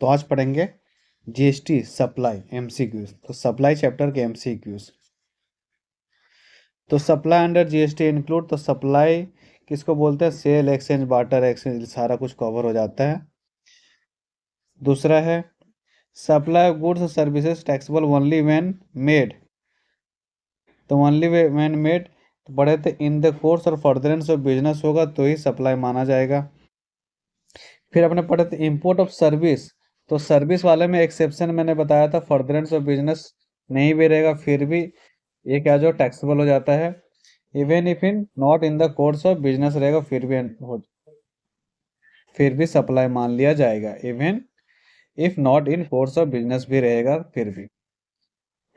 तो आज पढ़ेंगे जीएसटी सप्लाई एमसीक्यूज। तो सप्लाई चैप्टर के एमसीक्यूज। तो सप्लाई अंडर जीएसटी इंक्लूड, तो सप्लाई किसको बोलते हैं? सेल, एक्सचेंज, बार्टर, एक्सचेंज, सारा कुछ कवर हो जाता है। दूसरा है supply of goods services taxable only when made, तो ओनली व्हेन मेड पढ़े थे इन द कोर्स और फर्दरेंस ऑफ बिजनेस होगा तो ही सप्लाई माना जाएगा। फिर अपने पढ़े थे इंपोर्ट ऑफ सर्विस, तो सर्विस वाले में एक्सेप्शन मैंने बताया था, फर्दरेंस ऑफ बिजनेस नहीं भी रहेगा फिर भी ये क्या जो टैक्सेबल हो जाता है। Even if in not in the course of business रहेगा फिर भी सप्लाई मान लिया जाएगा। Even if not in course of business भी रहेगा फिर भी।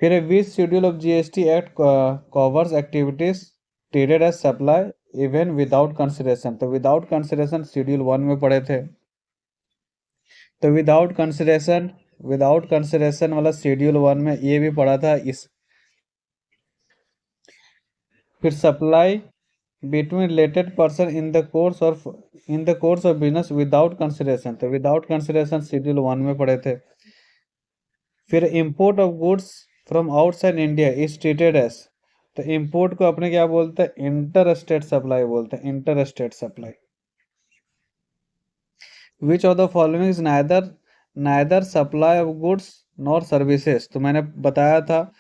फिर which schedule of GST act covers activities treated as supply even without consideration, तो विदाउट कंसिडरेशन शेड्यूल 1 में पढ़े थे। तो विदाउट कंसिडरेशन वाला शेड्यूल 1 में ये भी पढ़ा था इस। फिर supply between related person in the course of business without consideration, तो विदाउट कंसिडरेशन शेड्यूल 1 में पढ़े थे। फिर import of goods from outside India is treated as, तो इंपोर्ट को अपने क्या बोलते हैं? इंटर स्टेट सप्लाई बोलते हैं, inter state supply. Which of the following is neither supply of goods nor services, तो मैंने बताया था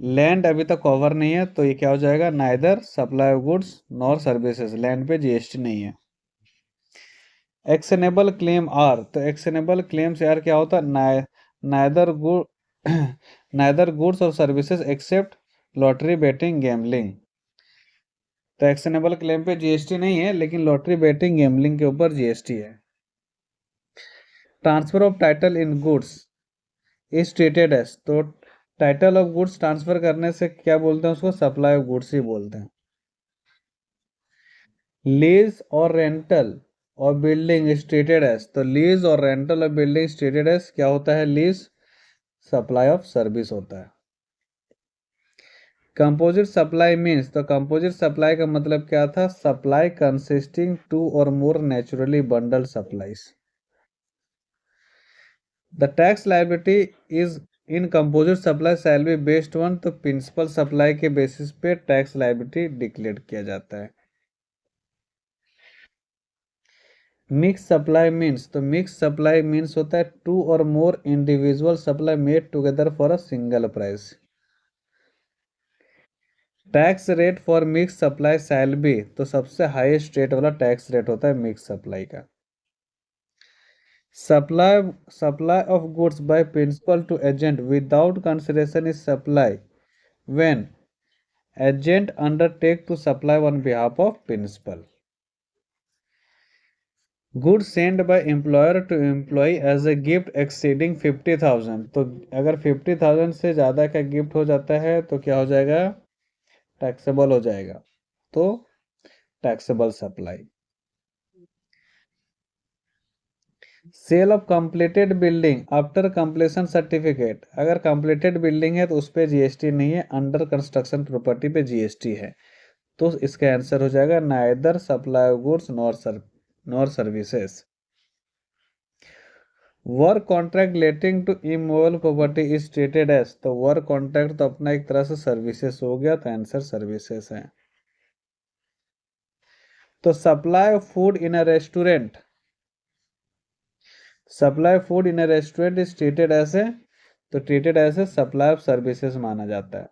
लैंड अभी तक कवर नहीं है तो ये क्या हो जाएगा? Neither supply of goods nor services, land पे जीएसटी नहीं है। एक्शनेबल क्लेम आर, तो एक्शनेबल क्लेम से यार क्या होता है? नाइदर गुड नाइदर गुड्स और services except lottery, betting, gambling, तो एक्शनेबल क्लेम पे जीएसटी नहीं है लेकिन लॉटरी, बेटिंग, गैम्बलिंग के ऊपर जीएसटी है। Transfer of title in goods is treated as, तो टाइटल ऑफ गुड्स ट्रांसफर करने से क्या बोलते हैं? उसको सप्लाई ऑफ गुड्स ही बोलते हैं। लीज और रेंटल और बिल्डिंग इज ट्रीटेड एज, तो लीज और रेंटल और बिल्डिंग ट्रीटेड एज क्या होता है? लीज सप्लाई ऑफ सर्विस होता है। कंपोजिट सप्लाई मीन्स, तो कंपोजिट सप्लाई का मतलब क्या था? सप्लाई कंसिस्टिंग टू और मोर naturally bundle supplies. The tax liability is in composite supply shall be based on, तो प्रिंसिपल सप्लाई के बेसिस पे टैक्स लायबिलिटी डिक्लेयर किया जाता है। मिक्स सप्लाई मीन्स, तो मिक्स सप्लाई मीन्स होता है टू और more individual supply made together for a single price. Tax rate for mix supply shall be, तो सबसे हाईएस्ट रेट वाला टैक्स रेट होता है मिक्स सप्लाई का। Supply of goods by principal to agent without consideration is supply when agent undertake to supply on behalf of principal. Good send by employer to employ as a gift exceeding 50,000, तो अगर 50,000 से ज़्यादा का gift हो जाता है तो क्या हो जाएगा? टैक्सेबल हो जाएगा, तो taxable supply. Sale of completed building after completion certificate, अगर कंप्लीटेड बिल्डिंग है तो उस पर जीएसटी नहीं है, अंडर कंस्ट्रक्शन प्रॉपर्टी पे जीएसटी है, तो इसका आंसर हो जाएगा neither supply of goods nor services. Work contract relating to immovable property is treated as, तो वर्क कॉन्ट्रैक्ट तो अपना एक तरह से सर्विसेज हो गया, तो आंसर सर्विसेज है। तो supply of food in a restaurant, supply food in a restaurant is treated as a, तो treated as a supply of services माना जाता है।